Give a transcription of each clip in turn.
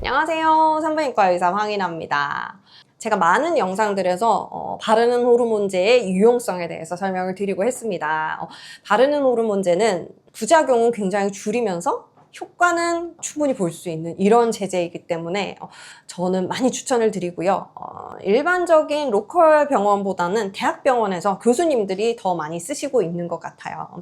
안녕하세요. 산부인과 의사 황인아입니다. 제가 많은 영상들에서 바르는 호르몬제의 유용성에 대해서 설명을 드리고 했습니다. 바르는 호르몬제는 부작용은 굉장히 줄이면서 효과는 충분히 볼 수 있는 이런 제제이기 때문에 저는 많이 추천을 드리고요. 일반적인 로컬 병원보다는 대학병원에서 교수님들이 더 많이 쓰시고 있는 것 같아요.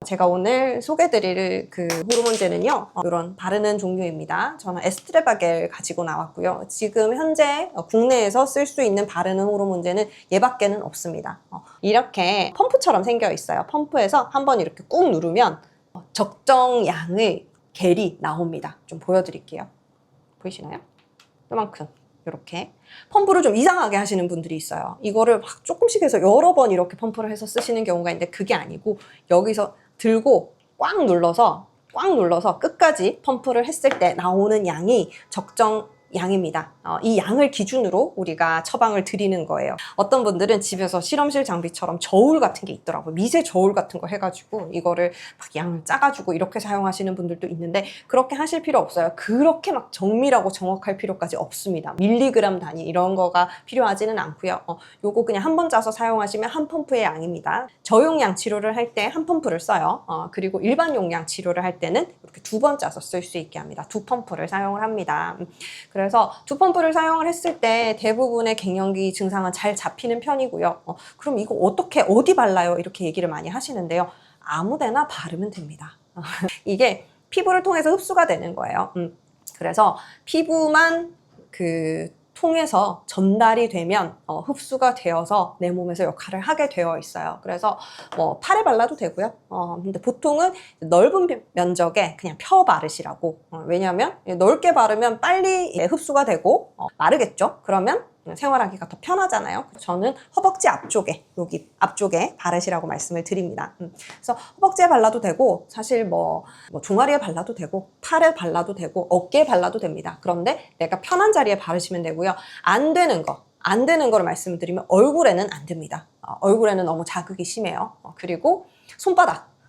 제가 오늘 소개드릴 그 호르몬제는요, 이런 바르는 종류입니다. 저는 에스트레바겔 가지고 나왔고요. 지금 현재 국내에서 쓸 수 있는 바르는 호르몬제는 얘밖에는 없습니다. 이렇게 펌프처럼 생겨 있어요. 펌프에서 한번 이렇게 꾹 누르면 적정 양의 겔이 나옵니다. 좀 보여드릴게요. 보이시나요? 이만큼. 이렇게 펌프를 좀 이상하게 하시는 분들이 있어요. 이거를 막 조금씩 해서 여러 번 이렇게 펌프를 해서 쓰시는 경우가 있는데 그게 아니고 여기서 들고 꽉 눌러서 끝까지 펌프를 했을 때 나오는 양이 적정 양입니다. 이 양을 기준으로 우리가 처방을 드리는 거예요. 어떤 분들은 집에서 실험실 장비처럼 저울 같은 게 있더라고요. 미세 저울 같은 거 해가지고 이거를 막 양을 짜가지고 이렇게 사용하시는 분들도 있는데 그렇게 하실 필요 없어요. 그렇게 막 정밀하고 정확할 필요까지 없습니다. 밀리그램 단위 이런 거가 필요하지는 않고요. 요거 그냥 한 번 짜서 사용하시면 한 펌프의 양입니다. 저용량 치료를 할 때 한 펌프를 써요. 그리고 일반 용량 치료를 할 때는 이렇게 두 번 짜서 쓸 수 있게 합니다. 두 펌프를 사용을 합니다. 그래서 두 펌프를 사용을 했을 때 대부분의 갱년기 증상은 잘 잡히는 편이고요. 그럼 이거 어디 발라요? 이렇게 얘기를 많이 하시는데요. 아무데나 바르면 됩니다. 이게 피부를 통해서 흡수가 되는 거예요. 그래서 피부만 통해서 전달이 되면 흡수가 되어서 내 몸에서 역할을 하게 되어 있어요. 그래서 뭐 팔에 발라도 되고요. 근데 보통은 넓은 면적에 그냥 펴 바르시라고. 왜냐하면 넓게 바르면 빨리 흡수가 되고 마르겠죠. 그러면 생활하기가 더 편하잖아요. 저는 허벅지 앞쪽에, 여기 앞쪽에 바르시라고 말씀을 드립니다. 그래서 허벅지에 발라도 되고, 사실 뭐 종아리에 발라도 되고, 팔에 발라도 되고, 어깨에 발라도 됩니다. 그런데 내가 편한 자리에 바르시면 되고요. 안 되는 거를 말씀을 드리면 얼굴에는 안 됩니다. 얼굴에는 너무 자극이 심해요. 그리고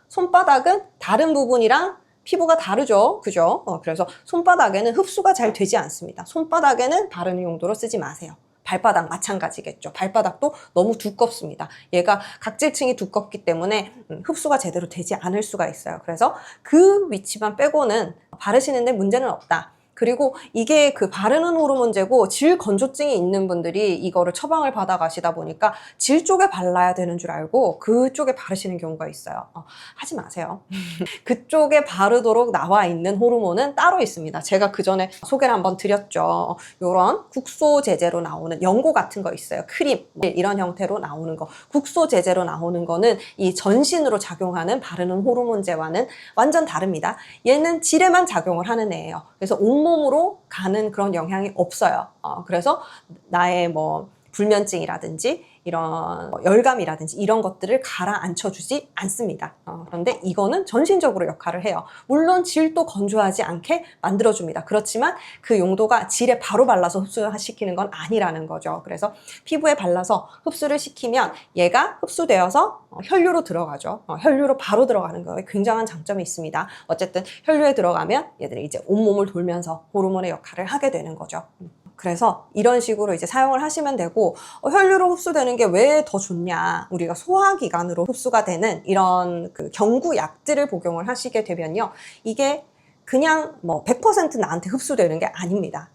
손바닥은 다른 부분이랑 피부가 다르죠. 그죠? 그래서 손바닥에는 흡수가 잘 되지 않습니다. 손바닥에는 바르는 용도로 쓰지 마세요. 발바닥 마찬가지겠죠. 발바닥도 너무 두껍습니다. 얘가 각질층이 두껍기 때문에 흡수가 제대로 되지 않을 수가 있어요. 그래서 그 위치만 빼고는 바르시는데 문제는 없다. 그리고 이게 바르는 호르몬제고 질 건조증이 있는 분들이 이거를 처방을 받아 가시다 보니까 질 쪽에 발라야 되는 줄 알고 그쪽에 바르시는 경우가 있어요. 하지 마세요. 그쪽에 바르도록 나와 있는 호르몬은 따로 있습니다. 제가 그 전에 소개를 한번 드렸죠. 이런 국소 제제로 나오는 연고 같은 거 있어요. 크림 이런 형태로 나오는 거. 국소 제제로 나오는 거는 이 전신으로 작용하는 바르는 호르몬제와는 완전 다릅니다. 얘는 질에만 작용을 하는 애예요. 그래서 온몸으로 가는 그런 영향이 없어요. 그래서 나의 뭐 불면증이라든지 이런 열감이라든지 이런 것들을 가라앉혀주지 않습니다. 그런데 이거는 전신적으로 역할을 해요. 물론 질도 건조하지 않게 만들어줍니다. 그렇지만 그 용도가 질에 바로 발라서 흡수시키는 건 아니라는 거죠. 그래서 피부에 발라서 흡수를 시키면 얘가 흡수되어서 혈류로 들어가죠. 혈류로 바로 들어가는 거에 굉장한 장점이 있습니다. 어쨌든 혈류에 들어가면 얘들이 이제 온몸을 돌면서 호르몬의 역할을 하게 되는 거죠. 그래서 이런 식으로 이제 사용을 하시면 되고 혈류로 흡수되는 게 왜 더 좋냐, 우리가 소화기관으로 흡수가 되는 이런 경구약들을 복용을 하시게 되면요, 이게 그냥 뭐 100% 나한테 흡수되는 게 아닙니다.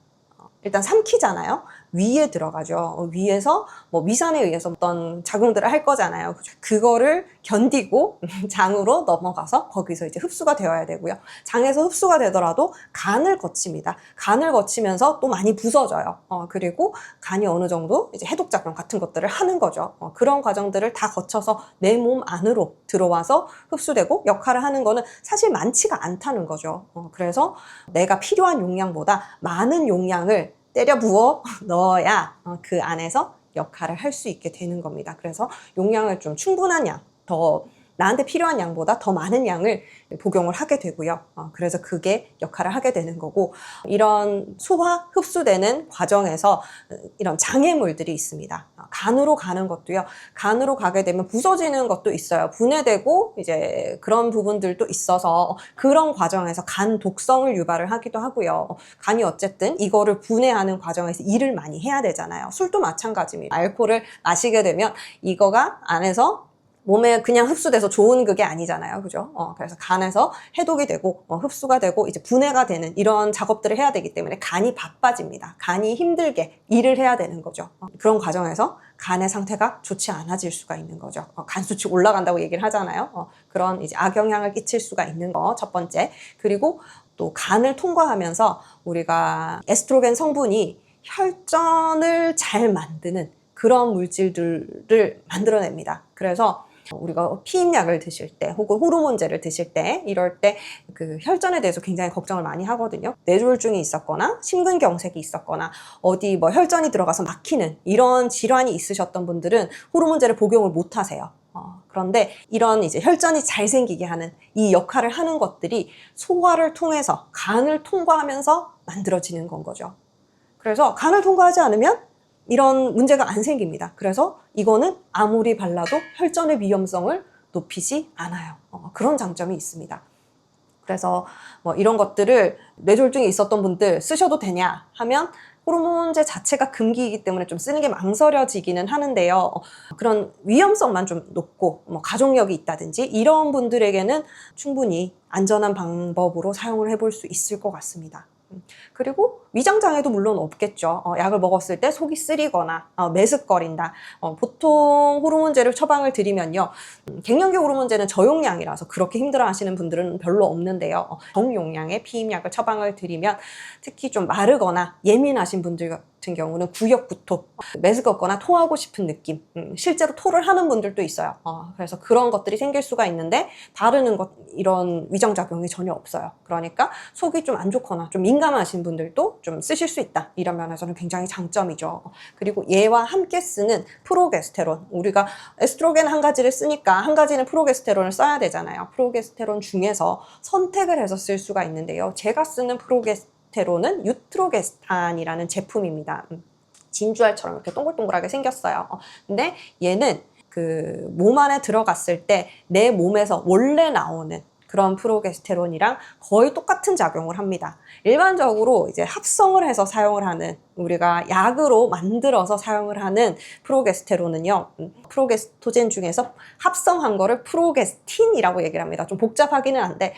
일단 삼키잖아요. 위에 들어가죠. 위에서 뭐 위산에 의해서 어떤 작용들을 할 거잖아요. 그거를 견디고 장으로 넘어가서 거기서 이제 흡수가 되어야 되고요. 장에서 흡수가 되더라도 간을 거칩니다. 간을 거치면서 또 많이 부서져요. 그리고 간이 어느 정도 이제 해독작용 같은 것들을 하는 거죠. 그런 과정들을 다 거쳐서 내 몸 안으로 들어와서 흡수되고 역할을 하는 거는 사실 많지가 않다는 거죠. 그래서 내가 필요한 용량보다 많은 용량을 때려 부어 넣어야 그 안에서 역할을 할 수 있게 되는 겁니다. 그래서 용량을 좀 충분한 양, 더 나한테 필요한 양보다 더 많은 양을 복용을 하게 되고요. 그래서 그게 역할을 하게 되는 거고, 이런 소화, 흡수되는 과정에서 이런 장애물들이 있습니다. 간으로 가는 것도요. 간으로 가게 되면 부서지는 것도 있어요. 분해되고 이제 그런 부분들도 있어서 그런 과정에서 간 독성을 유발을 하기도 하고요. 간이 어쨌든 이거를 분해하는 과정에서 일을 많이 해야 되잖아요. 술도 마찬가지입니다. 알코올을 마시게 되면 이거가 안에서 몸에 그냥 흡수돼서 좋은 그게 아니잖아요. 그죠? 그래서 간에서 해독이 되고, 흡수가 되고, 이제 분해가 되는 이런 작업들을 해야 되기 때문에 간이 바빠집니다. 간이 힘들게 일을 해야 되는 거죠. 그런 과정에서 간의 상태가 좋지 않아질 수가 있는 거죠. 간 수치 올라간다고 얘기를 하잖아요. 그런 이제 악영향을 끼칠 수가 있는 거, 첫 번째. 그리고 또 간을 통과하면서 우리가 에스트로겐 성분이 혈전을 잘 만드는 그런 물질들을 만들어냅니다. 그래서 우리가 피임약을 드실 때 혹은 호르몬제를 드실 때 이럴 때 그 혈전에 대해서 굉장히 걱정을 많이 하거든요. 뇌졸중이 있었거나 심근경색이 있었거나 어디 뭐 혈전이 들어가서 막히는 이런 질환이 있으셨던 분들은 호르몬제를 복용을 못 하세요. 그런데 이런 이제 혈전이 잘 생기게 하는 이 역할을 하는 것들이 소화를 통해서 간을 통과하면서 만들어지는 건 거죠. 그래서 간을 통과하지 않으면 이런 문제가 안 생깁니다. 그래서 이거는 아무리 발라도 혈전의 위험성을 높이지 않아요. 그런 장점이 있습니다. 그래서 뭐 이런 것들을 뇌졸중이 있었던 분들 쓰셔도 되냐 하면 호르몬제 자체가 금기이기 때문에 좀 쓰는 게 망설여지기는 하는데요. 그런 위험성만 좀 높고 뭐 가족력이 있다든지 이런 분들에게는 충분히 안전한 방법으로 사용을 해볼 수 있을 것 같습니다. 그리고 위장장애도 물론 없겠죠. 약을 먹었을 때 속이 쓰리거나 메스꺼린다. 보통 호르몬제를 처방을 드리면요. 갱년기 호르몬제는 저용량이라서 그렇게 힘들어하시는 분들은 별로 없는데요. 정용량의 피임약을 처방을 드리면 특히 좀 마르거나 예민하신 분들 같은 경우는 구역 구토, 메스껍거나 토하고 싶은 느낌, 실제로 토를 하는 분들도 있어요. 그래서 그런 것들이 생길 수가 있는데 바르는 것 이런 위장작용이 전혀 없어요. 그러니까 속이 좀 안 좋거나 좀 민감하신 분들도 좀 쓰실 수 있다. 이런 면에서는 굉장히 장점이죠. 그리고 얘와 함께 쓰는 프로게스테론, 우리가 에스트로겐 한 가지를 쓰니까 한 가지는 프로게스테론을 써야 되잖아요. 프로게스테론 중에서 선택을 해서 쓸 수가 있는데요. 제가 쓰는 프로게스테론은 유트로게스탄이라는 제품입니다. 진주알처럼 이렇게 동글동글하게 생겼어요. 근데 얘는 그 몸 안에 들어갔을 때 내 몸에서 원래 나오는 그런 프로게스테론이랑 거의 똑같은 작용을 합니다. 일반적으로 이제 합성을 해서 사용을 하는, 우리가 약으로 만들어서 사용을 하는 프로게스테론은요, 프로게스토젠 중에서 합성한 거를 프로게스틴이라고 얘기를 합니다. 좀 복잡하기는 한데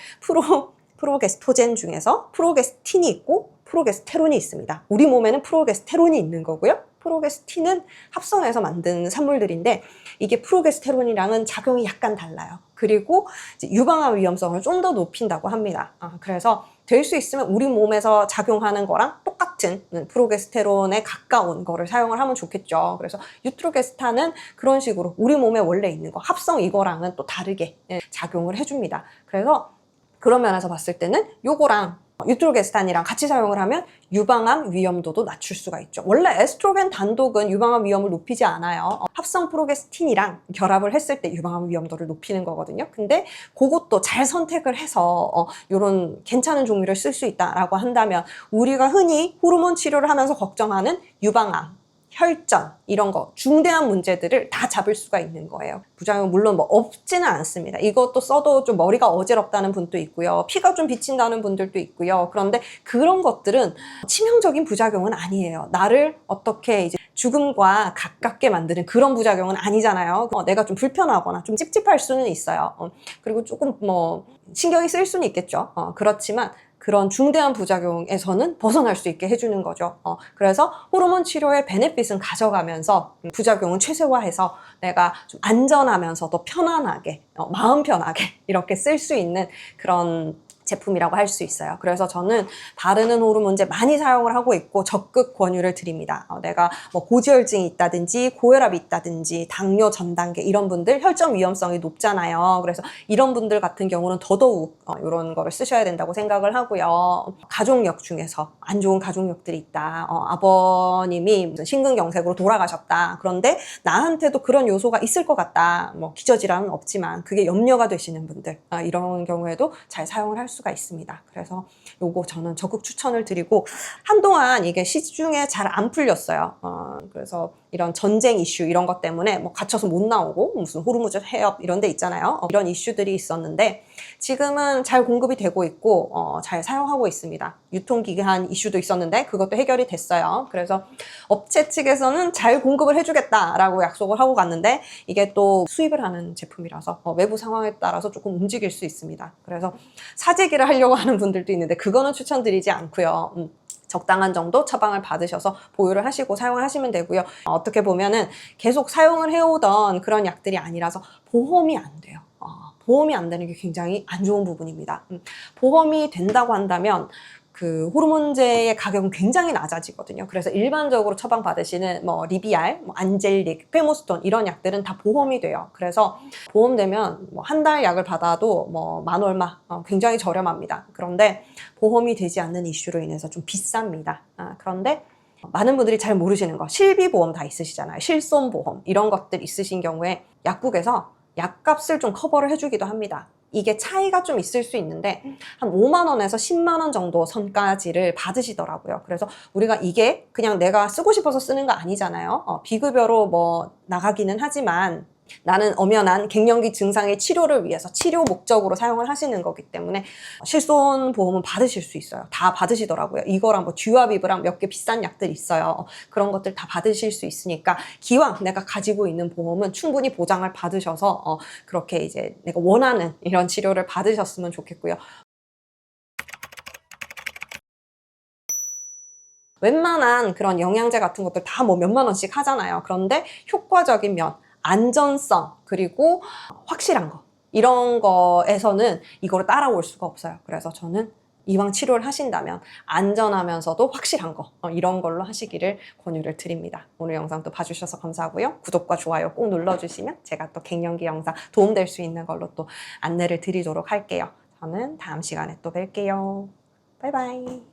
프로게스토젠 중에서 프로게스틴이 있고 프로게스테론이 있습니다. 우리 몸에는 프로게스테론이 있는 거고요. 프로게스틴은 합성해서 만든 산물들인데 이게 프로게스테론이랑은 작용이 약간 달라요. 그리고 이제 유방암 위험성을 좀 더 높인다고 합니다. 그래서 될 수 있으면 우리 몸에서 작용하는 거랑 똑같은 프로게스테론에 가까운 거를 사용을 하면 좋겠죠. 그래서 유트로게스탄은 그런 식으로 우리 몸에 원래 있는 거 합성 이거랑은 또 다르게 작용을 해줍니다. 그래서 그런 면에서 봤을 때는 요거랑 유트로게스탄이랑 같이 사용을 하면 유방암 위험도도 낮출 수가 있죠. 원래 에스트로겐 단독은 유방암 위험을 높이지 않아요. 합성 프로게스틴이랑 결합을 했을 때 유방암 위험도를 높이는 거거든요. 근데 그것도 잘 선택을 해서 이런 괜찮은 종류를 쓸 수 있다라고 한다면 우리가 흔히 호르몬 치료를 하면서 걱정하는 유방암, 혈전 이런 거 중대한 문제들을 다 잡을 수가 있는 거예요. 부작용 물론 뭐 없지는 않습니다. 이것도 써도 좀 머리가 어지럽다는 분도 있고요. 피가 좀 비친다는 분들도 있고요. 그런데 그런 것들은 치명적인 부작용은 아니에요. 나를 어떻게 이제 죽음과 가깝게 만드는 그런 부작용은 아니잖아요. 내가 좀 불편하거나 좀 찝찝할 수는 있어요. 그리고 조금 뭐 신경이 쓰일 수는 있겠죠. 그렇지만 그런 중대한 부작용에서는 벗어날 수 있게 해주는 거죠. 그래서 호르몬 치료의 베네핏은 가져가면서 부작용은 최소화해서 내가 좀 안전하면서도 편안하게, 마음 편하게 이렇게 쓸 수 있는 그런 제품이라고 할 수 있어요. 그래서 저는 바르는 호르몬제 많이 사용을 하고 있고 적극 권유를 드립니다. 내가 뭐 고지혈증이 있다든지 고혈압이 있다든지 당뇨 전 단계 이런 분들 혈전 위험성이 높잖아요. 그래서 이런 분들 같은 경우는 더더욱 이런 거를 쓰셔야 된다고 생각을 하고요. 가족력 중에서 안 좋은 가족력들이 있다. 아버님이 무슨 심근경색으로 돌아가셨다. 그런데 나한테도 그런 요소가 있을 것 같다. 뭐 기저질환은 없지만 그게 염려가 되시는 분들 이런 경우에도 잘 사용을 할 수가 있습니다. 그래서 요거 저는 적극 추천을 드리고 한동안 이게 시중에 잘 안 풀렸어요. 그래서 이런 전쟁 이슈 이런 것 때문에 뭐 갇혀서 못 나오고 무슨 호르몬제 해협 이런 데 있잖아요. 이런 이슈들이 있었는데 지금은 잘 공급이 되고 있고 잘 사용하고 있습니다. 유통기한 이슈도 있었는데 그것도 해결이 됐어요. 그래서 업체 측에서는 잘 공급을 해주겠다라고 약속을 하고 갔는데 이게 또 수입을 하는 제품이라서 외부 상황에 따라서 조금 움직일 수 있습니다. 그래서 사재기를 하려고 하는 분들도 있는데 그거는 추천드리지 않고요. 적당한 정도 처방을 받으셔서 보유를 하시고 사용을 하시면 되고요. 어떻게 보면은 계속 사용을 해오던 그런 약들이 아니라서 보험이 안 돼요. 보험이 안 되는 게 굉장히 안 좋은 부분입니다. 보험이 된다고 한다면 그 호르몬제의 가격은 굉장히 낮아지거든요. 그래서 일반적으로 처방받으시는 뭐 리비알, 뭐 안젤릭, 페모스톤 이런 약들은 다 보험이 돼요. 그래서 보험되면 뭐 한 달 약을 받아도 뭐 만 얼마 굉장히 저렴합니다. 그런데 보험이 되지 않는 이슈로 인해서 좀 비쌉니다. 그런데 많은 분들이 잘 모르시는 거 실비보험 다 있으시잖아요. 실손보험 이런 것들 있으신 경우에 약국에서 약값을 좀 커버를 해주기도 합니다. 이게 차이가 좀 있을 수 있는데 한 5만 원에서 10만 원 정도 선까지를 받으시더라고요. 그래서 우리가 이게 그냥 내가 쓰고 싶어서 쓰는 거 아니잖아요. 비급여로 뭐 나가기는 하지만 나는 엄연한 갱년기 증상의 치료를 위해서 치료 목적으로 사용을 하시는 거기 때문에 실손보험은 받으실 수 있어요. 다 받으시더라고요. 이거랑 뭐 듀아비브랑 몇 개 비싼 약들 있어요. 그런 것들 다 받으실 수 있으니까 기왕 내가 가지고 있는 보험은 충분히 보장을 받으셔서 그렇게 이제 내가 원하는 이런 치료를 받으셨으면 좋겠고요. 웬만한 그런 영양제 같은 것들 다 뭐 몇만 원씩 하잖아요. 그런데 효과적인 면, 안전성, 그리고 확실한 거 이런 거에서는 이거를 따라올 수가 없어요. 그래서 저는 이왕 치료를 하신다면 안전하면서도 확실한 거 이런 걸로 하시기를 권유를 드립니다. 오늘 영상도 봐주셔서 감사하고요. 구독과 좋아요 꼭 눌러주시면 제가 또 갱년기 영상 도움될 수 있는 걸로 또 안내를 드리도록 할게요. 저는 다음 시간에 또 뵐게요. 바이바이.